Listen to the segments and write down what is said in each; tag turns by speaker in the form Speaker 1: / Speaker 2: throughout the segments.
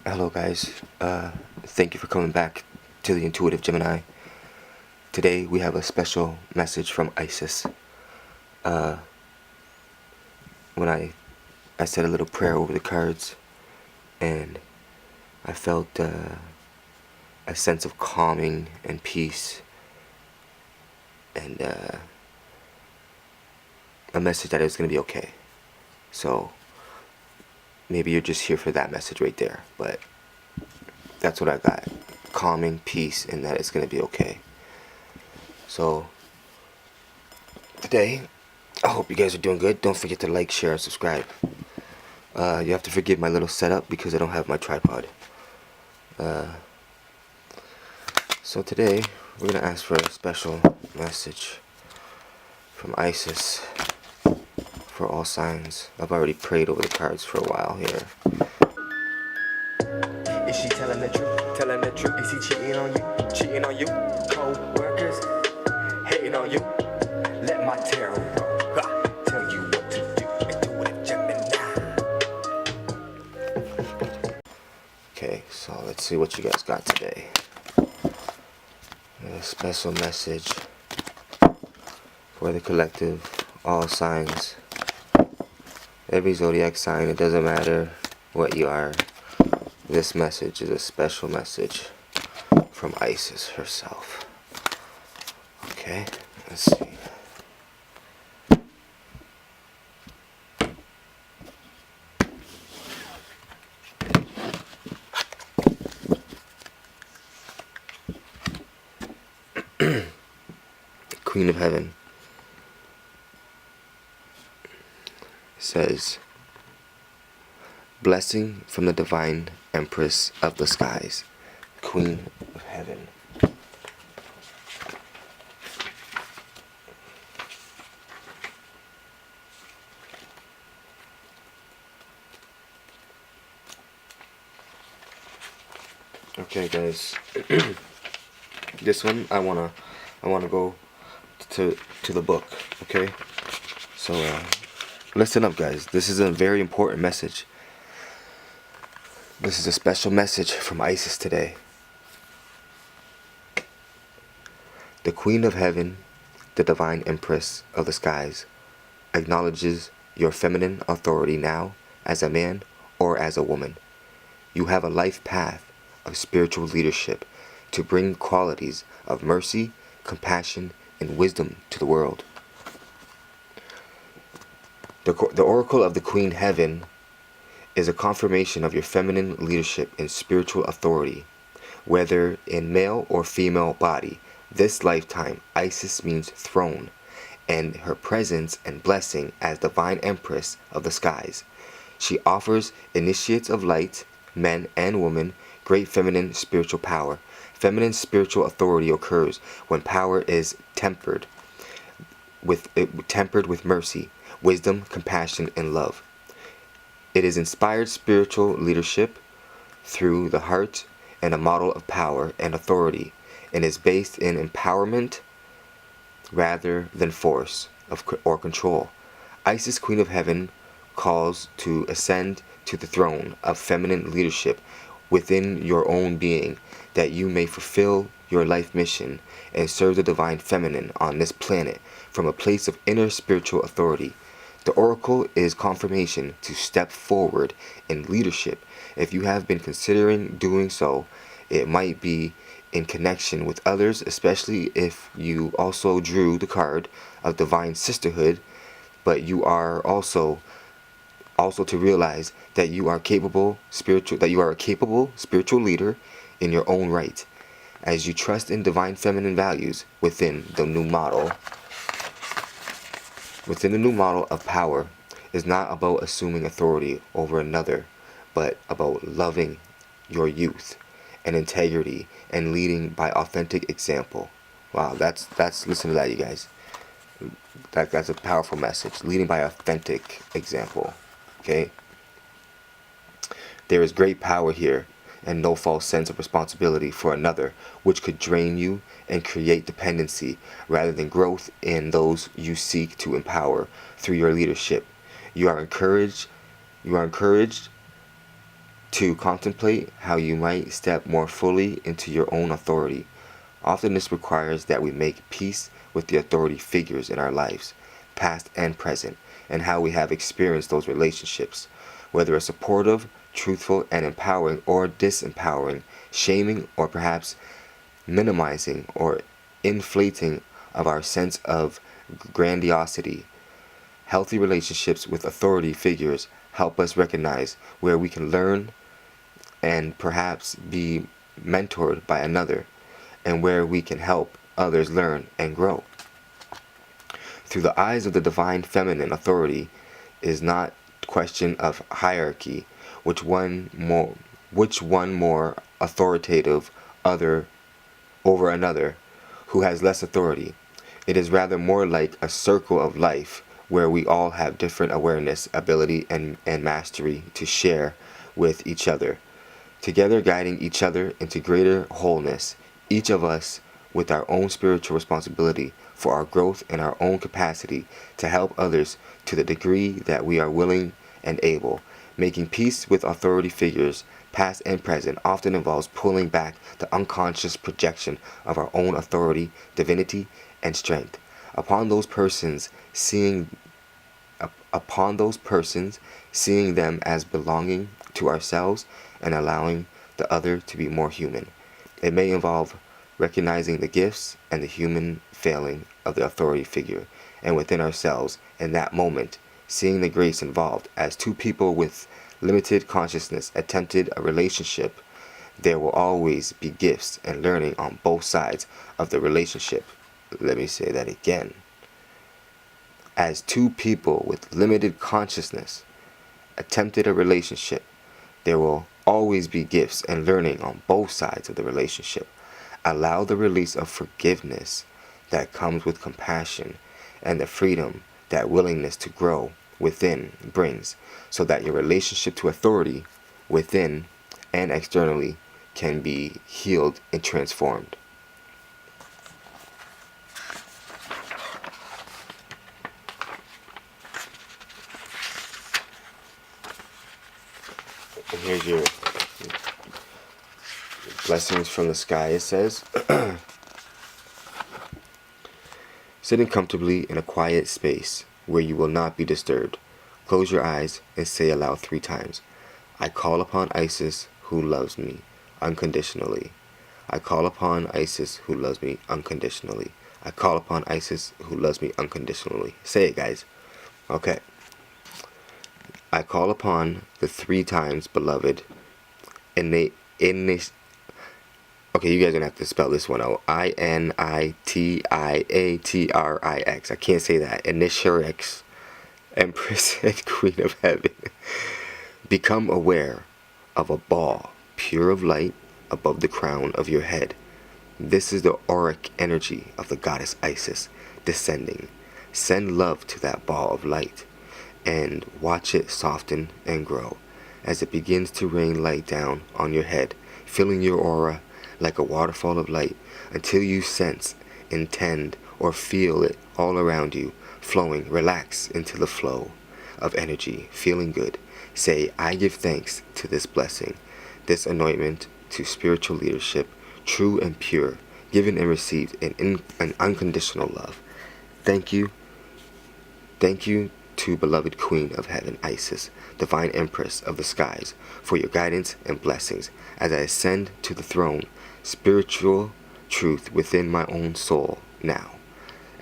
Speaker 1: Hello, guys. Thank you for coming back to the Intuitive Gemini. Today we have a special message from Isis. Uh, when I said a little prayer over the cards, and I felt a sense of calming and peace, and a message that it was going to be okay. So maybe you're just here for that message right there, but that's what I got. Calming, peace, and that it's going to be okay. So today, I hope you guys are doing good. Don't forget to like, share, and subscribe. You have to forgive my little setup because I don't have my tripod. So today, we're going to ask for a special message from Isis for all signs. I've already prayed over the cards for a while here. Is she telling the truth? Telling the truth? Is he cheating on you? Cheating on you? Co-workers hating on you? Let my tarot tell you what to do. Intuitive Gemini. Okay, so let's see what you guys got today. A special message for the collective, all signs, every zodiac sign. It doesn't matter what you are. This message is a special message from Isis herself. Okay, let's see. Queen of Heaven says, blessing from the divine Empress of the skies, Queen of Heaven. Okay, guys. This one I wanna go to the book. Okay, so listen up, guys. This is a very important message. This is a special message from Isis today. The Queen of Heaven, the divine Empress of the skies, acknowledges your feminine authority now as a man or as a woman. You have a life path of spiritual leadership to bring qualities of mercy, compassion, and wisdom to the world. The Oracle of the Queen Heaven is a confirmation of your feminine leadership and spiritual authority, whether in male or female body. This lifetime, Isis means throne, and her presence and blessing as divine Empress of the skies. She offers initiates of light, men and women, great feminine spiritual power. Feminine spiritual authority occurs when power is tempered with mercy, wisdom, compassion, and love. It is inspired spiritual leadership through the heart and a model of power and authority, and is based in empowerment rather than force or control. Isis, Queen of Heaven, calls to ascend to the throne of feminine leadership within your own being, that you may fulfill your life mission and serve the divine feminine on this planet from a place of inner spiritual authority. The oracle is confirmation to step forward in leadership. If you have been considering doing so, it might be in connection with others, especially if you also drew the card of divine sisterhood, but you are also to realize that you are a capable spiritual leader in your own right, as you trust in divine feminine values within the new model. Within the new model of power is not about assuming authority over another, but about loving your youth and integrity and leading by authentic example. Wow, that's listen to that, you guys. That's a powerful message. Leading by authentic example. Okay? There is great power here and no false sense of responsibility for another, which could drain you and create dependency rather than growth in those you seek to empower through your leadership. You are encouraged To contemplate how you might step more fully into your own authority. Often this requires that we make peace with the authority figures in our lives, past and present, and how we have experienced those relationships, whether supportive, truthful, and empowering, or disempowering, shaming, or perhaps minimizing or inflating of our sense of grandiosity. Healthy relationships with authority figures help us recognize where we can learn and perhaps be mentored by another, and where we can help others learn and grow. Through the eyes of the divine feminine, authority is not question of hierarchy, which one more authoritative other over another who has less authority. It is rather more like a circle of life where we all have different awareness, ability, and mastery to share with each other, together guiding each other into greater wholeness, each of us with our own spiritual responsibility for our growth and our own capacity to help others to the degree that we are willing and able. Making peace with authority figures, past and present, often involves pulling back the unconscious projection of our own authority, divinity, and strength upon those persons, seeing them as belonging to ourselves and allowing the other to be more human. It may involve recognizing the gifts and the human failing of the authority figure and within ourselves in that moment, seeing the grace involved. As two people with limited consciousness attempted a relationship, there will always be gifts and learning on both sides of the relationship. Let me say that again. As two people with limited consciousness attempted a relationship, there will always be gifts and learning on both sides of the relationship. Allow the release of forgiveness that comes with compassion and the freedom that willingness to grow within brings, so that your relationship to authority within and externally can be healed and transformed. And here's your blessings from the sky. It says, sitting comfortably in a quiet space where you will not be disturbed. Close your eyes and say aloud 3 times, I call upon Isis who loves me unconditionally. I call upon Isis who loves me unconditionally. I call upon Isis who loves me unconditionally. Say it, guys. Okay. I call upon the 3 times beloved Okay, you guys are gonna have to spell this one out. Initiatrix. I can't say that. Initiatrix, Empress and Queen of Heaven. Become aware of a ball, pure of light, above the crown of your head. This is the auric energy of the goddess Isis descending. Send love to that ball of light and watch it soften and grow as it begins to rain light down on your head, filling your aura like a waterfall of light until you sense, intend, or feel it all around you, flowing. Relax into the flow of energy, feeling good. Say, I give thanks to this blessing, this anointment to spiritual leadership, true and pure, given and received in unconditional love. Thank you. Thank you to beloved Queen of Heaven, Isis, Divine Empress of the skies, for your guidance and blessings as I ascend to the throne, spiritual truth within my own soul now.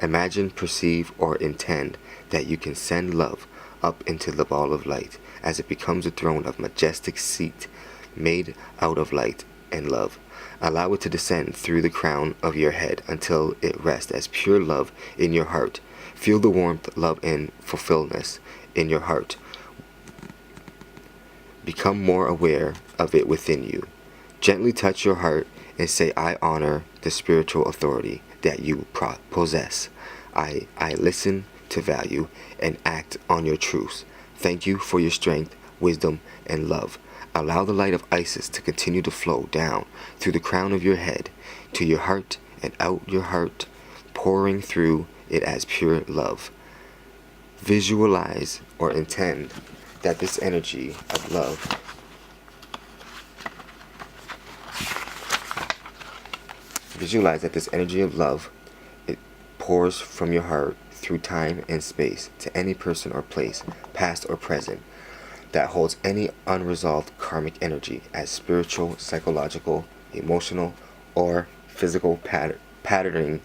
Speaker 1: Imagine, perceive, or intend that you can send love up into the ball of light as it becomes a throne of majestic seat made out of light and love. Allow it to descend through the crown of your head until it rests as pure love in your heart. Feel the warmth, love, and fulfillment in your heart. Become more aware of it within you. Gently touch your heart and say, I honor the spiritual authority that you possess. I listen to value and act on your truths. Thank you for your strength, wisdom, and love. Allow the light of Isis to continue to flow down through the crown of your head to your heart and out your heart, pouring through it as pure love. Visualize or intend that this energy of love Visualize that this energy of love, it pours from your heart through time and space to any person or place, past or present, that holds any unresolved karmic energy as spiritual, psychological, emotional, or physical patterning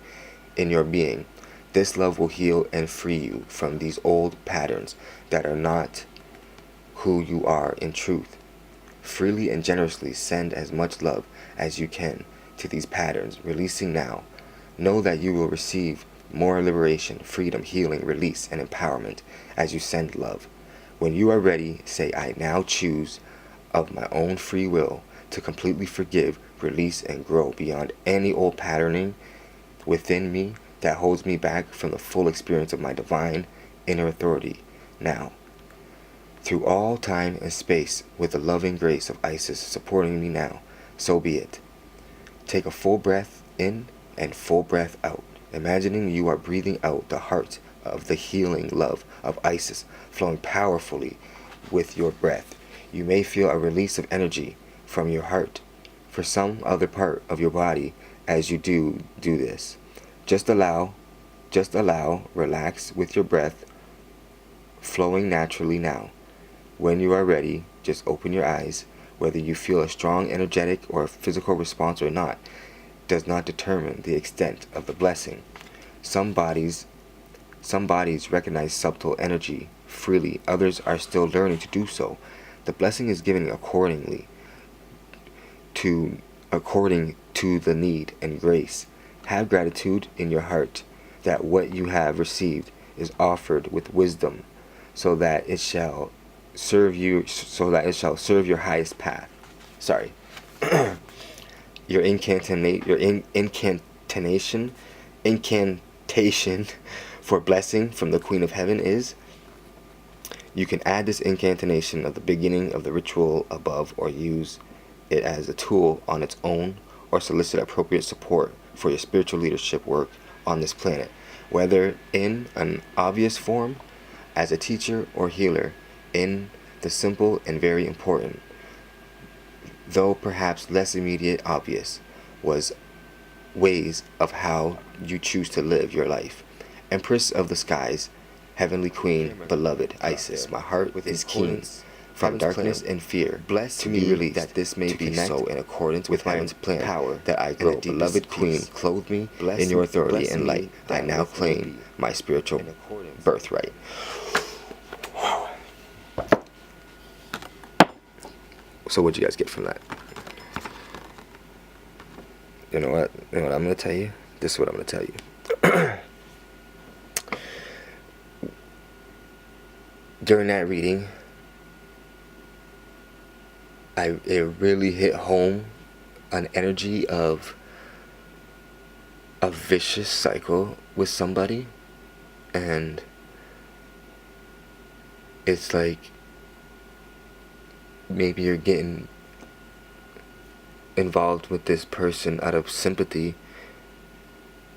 Speaker 1: in your being. This love will heal and free you from these old patterns that are not who you are in truth. Freely and generously send as much love as you can to these patterns, releasing now. Know that you will receive more liberation, freedom, healing, release, and empowerment as you send love. When you are ready, say, I now choose of my own free will to completely forgive, release, and grow beyond any old patterning within me that holds me back from the full experience of my divine inner authority. Now, through all time and space, with the loving grace of Isis supporting me now, so be it. Take a full breath in and full breath out, imagining you are breathing out the heart of the healing love of Isis flowing powerfully with your breath. You may feel a release of energy from your heart for some other part of your body as you do this. Just allow, relax with your breath flowing naturally now. When you are ready, just open your eyes. Whether you feel a strong energetic or physical response or not does not determine the extent of the blessing. Some bodies recognize subtle energy freely, others are still learning to do so. The blessing is given according to the need and grace. Have gratitude in your heart that what you have received is offered with wisdom, so that it shall serve your highest path. Your incantation for blessing from the Queen of Heaven is: you can add this incantation at the beginning of the ritual above, or use it as a tool on its own, or solicit appropriate support for your spiritual leadership work on this planet, whether in an obvious form, as a teacher or healer, in the simple and very important, though perhaps less immediate obvious, was ways of how you choose to live your life. Empress of the skies, heavenly queen, beloved Isis, my heart is keen from darkness and fear. Blessed to me release that this may be so in accordance with heaven's plan, power that I grow. Beloved queen, clothe me in your authority and light. I now claim my spiritual birthright. So what'd you guys get from that? You know what I'm going to tell you? This is what I'm going to tell you. During that reading, it really hit home an energy of a vicious cycle with somebody, and it's like maybe you're getting involved with this person out of sympathy,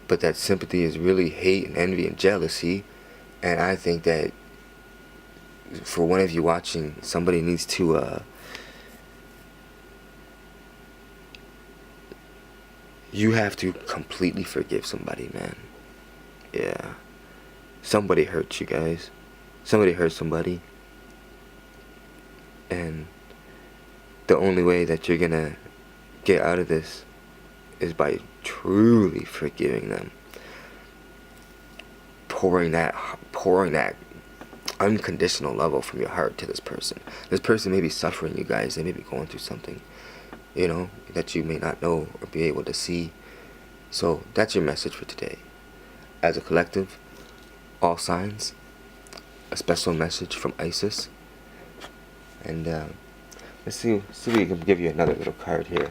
Speaker 1: but that sympathy is really hate and envy and jealousy. And I think that for one of you watching, somebody needs to you have to completely forgive somebody, man. Yeah, somebody hurt you guys. Somebody hurt somebody, and the only way that you're gonna get out of this is by truly forgiving them, pouring that unconditional love from your heart to this person. This person may be suffering, you guys. They may be going through something, that you may not know or be able to see. So that's your message for today. As a collective, all signs, a special message from Isis. And let's see if we can give you another little card here.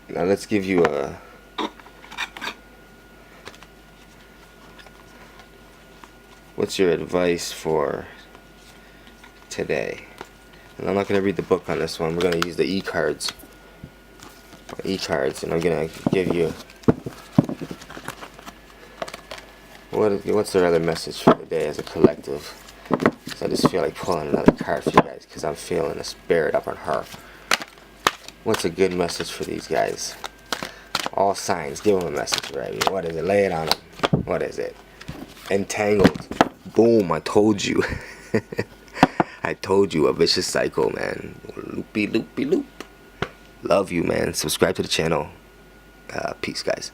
Speaker 1: Now let's give you what's your advice for today? And I'm not going to read the book on this one. We're going to use the e-cards. And I'm going to give you what's their other message for today as a collective. So I just feel like pulling another card for you guys because I'm feeling a spirit up on her. What's a good message for these guys? All signs. Give them a message, right? What is it? Lay it on them. What is it? Entangled. Boom, I told you. I told you, a vicious cycle, man. Loopy, loopy, loop. Love you, man. Subscribe to the channel. Peace, guys.